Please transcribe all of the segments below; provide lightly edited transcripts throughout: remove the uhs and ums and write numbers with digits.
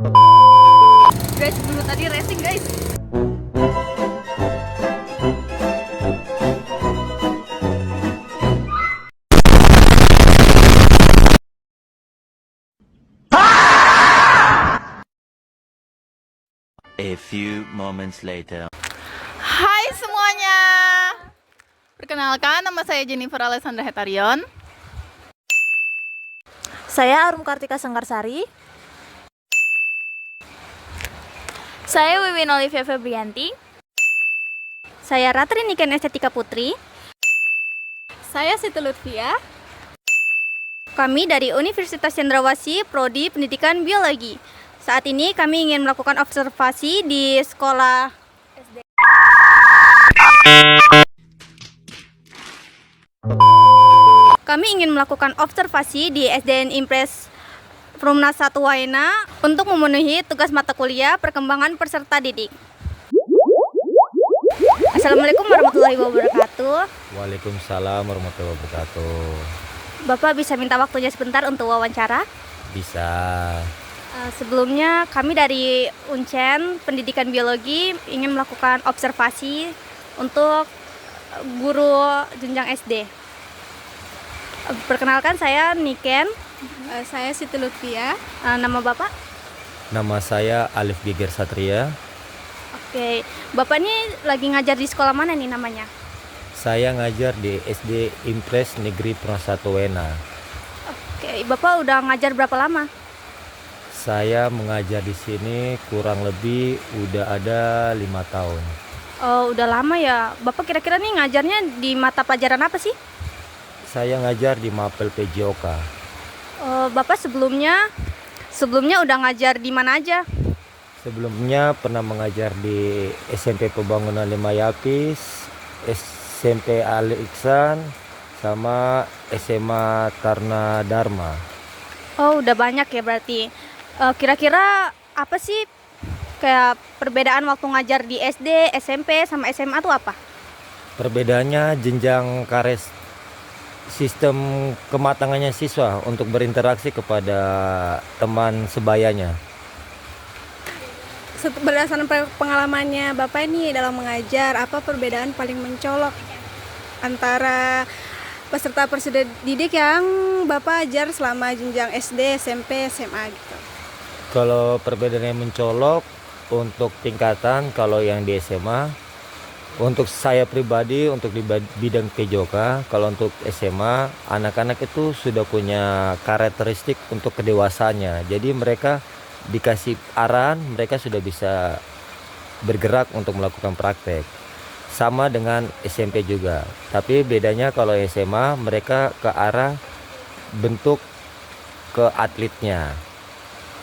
Guys, dulu tadi racing guys. A few moments later. Hai semuanya. Perkenalkan, nama saya Jennifer Alessandra Hetarion. Saya Arum Kartika Sanggarsari. Saya Wiwin Olivia Febrianti. Saya Ratri Niken Estetika Putri. Saya Siti Lutfia. Kami dari Universitas Cendrawasih, Prodi Pendidikan Biologi. Saat ini kami ingin melakukan observasi di sekolah SD. Kami ingin melakukan observasi di SDN Impres Perumnas 1 Waena untuk memenuhi tugas mata kuliah perkembangan peserta didik. Assalamualaikum warahmatullahi wabarakatuh. Waalaikumsalam warahmatullahi wabarakatuh. Bapak bisa minta waktunya sebentar untuk wawancara? Bisa. Sebelumnya kami dari Uncen Pendidikan Biologi ingin melakukan observasi untuk guru jenjang SD. Perkenalkan, saya Niken. Saya Siti Lutfia. Nama Bapak? Nama saya Alif Geger Satria. Oke, Bapak ini lagi ngajar di sekolah mana nih namanya? Saya ngajar di SD Impres Negeri Perumnas 1 Waena. Oke, Bapak udah ngajar berapa lama? Saya mengajar di sini kurang lebih udah ada 5 tahun. Oh, udah lama ya. Bapak kira-kira nih ngajarnya di mata pelajaran apa sih? Saya ngajar di Mapel PJOK. Bapak sebelumnya udah ngajar di mana aja? Sebelumnya pernah mengajar di SMP Pembangunan 5 Yapis, SMP Ali Iksan, sama SMA Tarna Dharma. Oh, udah banyak ya berarti. Kira-kira apa sih kayak perbedaan waktu ngajar di SD, SMP, sama SMA tuh apa? Perbedaannya jenjang kares sistem kematangannya siswa untuk berinteraksi kepada teman sebayanya. Berdasarkan pengalamannya Bapak ini dalam mengajar, apa perbedaan paling mencolok antara peserta didik yang Bapak ajar selama jenjang SD, SMP, SMA gitu? Kalau perbedaan yang mencolok untuk tingkatan, kalau yang di SMA, untuk saya pribadi untuk di bidang PJOK, kalau untuk SMA anak-anak itu sudah punya karakteristik untuk kedewasaannya. Jadi mereka dikasih arahan, mereka sudah bisa bergerak untuk melakukan praktek. Sama dengan SMP juga. Tapi bedanya kalau SMA mereka ke arah bentuk ke atletnya,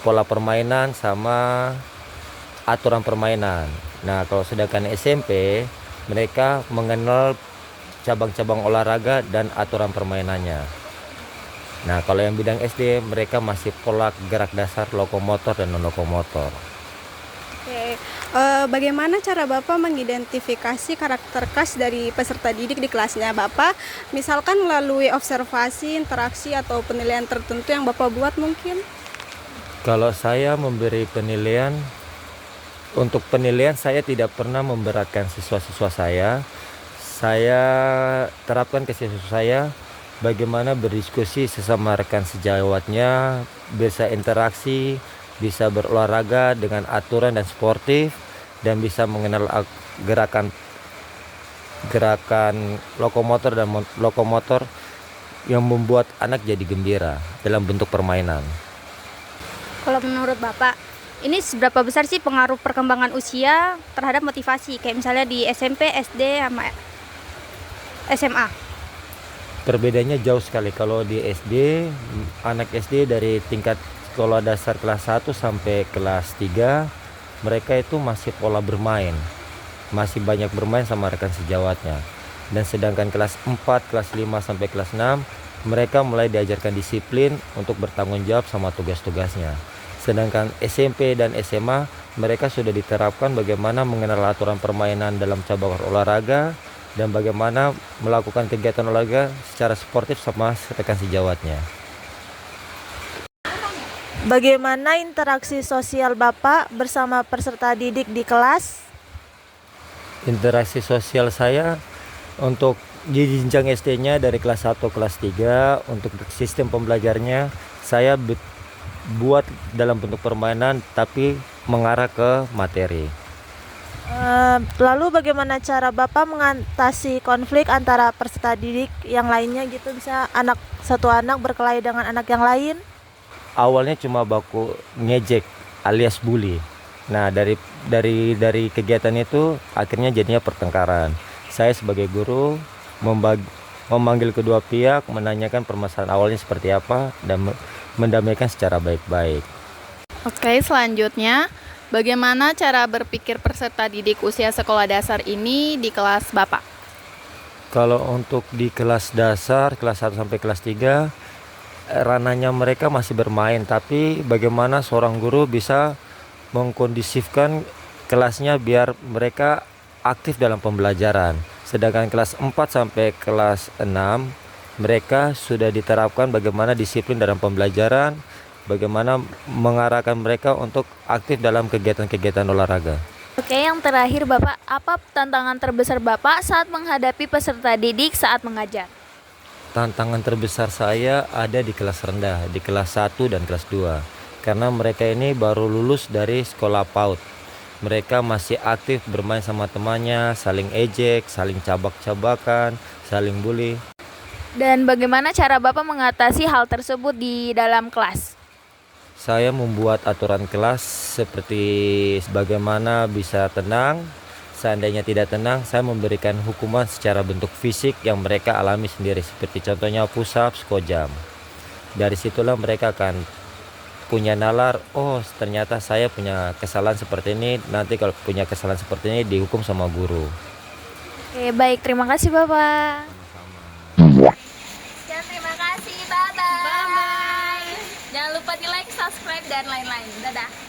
pola permainan sama aturan permainan. Nah, kalau sedangkan SMP mereka mengenal cabang-cabang olahraga dan aturan permainannya. Nah, kalau yang bidang SD mereka masih pola gerak dasar lokomotor dan non lokomotor. Oke. Bagaimana cara Bapak mengidentifikasi karakter khas dari peserta didik di kelasnya Bapak? Misalkan melalui observasi, interaksi, atau penilaian tertentu yang Bapak buat mungkin? Kalau saya memberi penilaian, untuk penilaian saya tidak pernah memberatkan siswa-siswa saya. Saya terapkan ke siswa saya bagaimana berdiskusi sesama rekan sejawatnya, bisa interaksi, bisa berolahraga dengan aturan dan sportif, dan bisa mengenal gerakan lokomotor dan lokomotor yang membuat anak jadi gembira dalam bentuk permainan. Kalau menurut Bapak, ini seberapa besar sih pengaruh perkembangan usia terhadap motivasi? Kayak misalnya di SMP, SD, sama SMA. Perbedaannya jauh sekali. Kalau di SD, anak SD dari tingkat sekolah dasar kelas 1 sampai kelas 3, mereka itu masih pola bermain. Masih banyak bermain sama rekan sejawatnya. Dan sedangkan kelas 4, kelas 5 sampai kelas 6, mereka mulai diajarkan disiplin untuk bertanggung jawab sama tugas-tugasnya. Sedangkan SMP dan SMA mereka sudah diterapkan bagaimana mengenal aturan permainan dalam cabang olahraga dan bagaimana melakukan kegiatan olahraga secara sportif sama rekan sejawatnya. Bagaimana interaksi sosial Bapak bersama peserta didik di kelas? Interaksi sosial saya untuk di jenjang SD-nya dari kelas 1 kelas 3, untuk sistem pembelajarnya saya buat dalam bentuk permainan tapi mengarah ke materi. Lalu bagaimana cara Bapak mengatasi konflik antara peserta didik yang lainnya gitu, bisa satu anak berkelahi dengan anak yang lain? Awalnya cuma baku ngejek alias bully. Nah, dari kegiatan itu akhirnya jadinya pertengkaran. Saya sebagai guru memanggil kedua pihak, menanyakan permasalahan awalnya seperti apa dan mendamaikan secara baik-baik. Oke, selanjutnya bagaimana cara berpikir peserta didik usia sekolah dasar ini di kelas Bapak? Kalau untuk di kelas dasar, kelas 1 sampai kelas 3, ranahnya mereka masih bermain, tapi bagaimana seorang guru bisa mengkondisifkan kelasnya biar mereka aktif dalam pembelajaran. Sedangkan kelas 4 sampai kelas 6 mereka sudah diterapkan bagaimana disiplin dalam pembelajaran, bagaimana mengarahkan mereka untuk aktif dalam kegiatan-kegiatan olahraga. Oke, yang terakhir Bapak, apa tantangan terbesar Bapak saat menghadapi peserta didik saat mengajar? Tantangan terbesar saya ada di kelas rendah, di kelas 1 dan kelas 2. Karena mereka ini baru lulus dari sekolah PAUD. Mereka masih aktif bermain sama temannya, saling ejek, saling cabak-cabakan, saling bully. Dan bagaimana cara Bapak mengatasi hal tersebut di dalam kelas? Saya membuat aturan kelas seperti bagaimana bisa tenang. Seandainya tidak tenang, saya memberikan hukuman secara bentuk fisik yang mereka alami sendiri, seperti contohnya push up, squat jump. Dari situlah mereka akan punya nalar, oh ternyata saya punya kesalahan seperti ini, nanti kalau punya kesalahan seperti ini dihukum sama guru. Oke, baik, terima kasih Bapak. Ya, terima kasih, bye-bye. Jangan lupa di like, subscribe, dan lain-lain. Dadah.